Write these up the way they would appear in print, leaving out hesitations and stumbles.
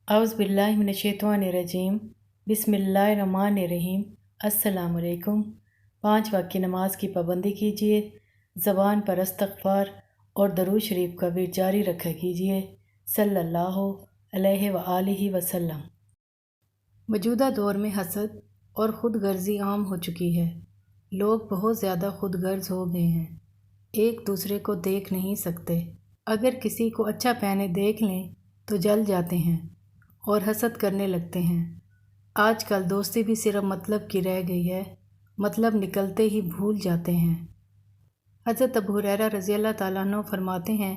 औज़ु बिल्लाहि मिनश्शैतानिर्रजीम बिस्मिल्लाहिर्रहमानिर्रहीम। अस्सलामु अलैकुम। 5 वक्त की नमाज की पाबंदी कीजिए। ज़बान पर इस्तग़फ़ार और दरूद शरीफ का विर्द जारी रखा कीजिए सल्लल्लाहु अलैहि व आलिहि वसल्लम। मौजूदा दौर में हसद और ख़ुदगर्ज़ी आम हो चुकी है। लोग बहुत ज़्यादा ख़ुदगर्ज़ हो गए हैं, एक दूसरे को देख नहीं सकते। अगर किसी को अच्छा पहने देख लें तो जल जाते हैं और हसद करने लगते हैं। आजकल दोस्ती भी सिर्फ मतलब की रह गई है, मतलब निकलते ही भूल जाते हैं। हज़रत अबू हुरैरा रज़ियल्लाहु ताला अन्हु फरमाते हैं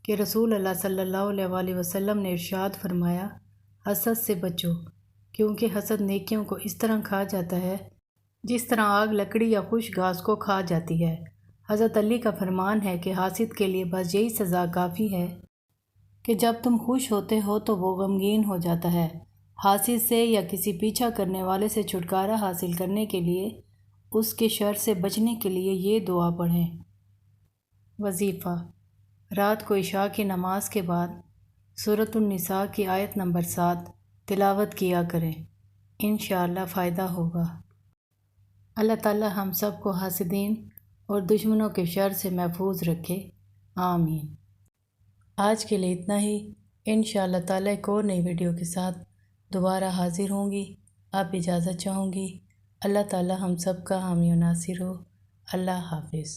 कि रसूल अल्लाह सल्लल्लाहु अलैहि वसल्लम ने इरशाद फरमाया, हसद से बचो, क्योंकि हसद नेकियों को इस तरह खा जाता है जिस तरह आग लकड़ी या खुश घास को खा जाती है। हज़रत अली का फरमान है कि हासिद के लिए बस यही सज़ा काफ़ी है कि जब तुम खुश होते हो तो वो गमगीन हो जाता है। हासिद से या किसी पीछा करने वाले से छुटकारा हासिल करने के लिए, उसके शर से बचने के लिए ये दुआ पढ़ें। वजीफ़ा: रात को इशा की नमाज के बाद सूरतुन निसा की आयत नंबर 7 तिलावत किया करें, इंशाअल्लाह फ़ायदा होगा। अल्लाह ताला हम सब को हासिदीन और दुश्मनों के शर से महफूज रखे, आमीन। आज के लिए इतना ही। इंशाअल्लाह ताला एक और नई वीडियो के साथ दोबारा हाजिर होंगी। आप इजाज़त चाहूँगी। अल्लाह ताला हम सब का हामी और नासिर हो। अल्लाह हाफ़िज़।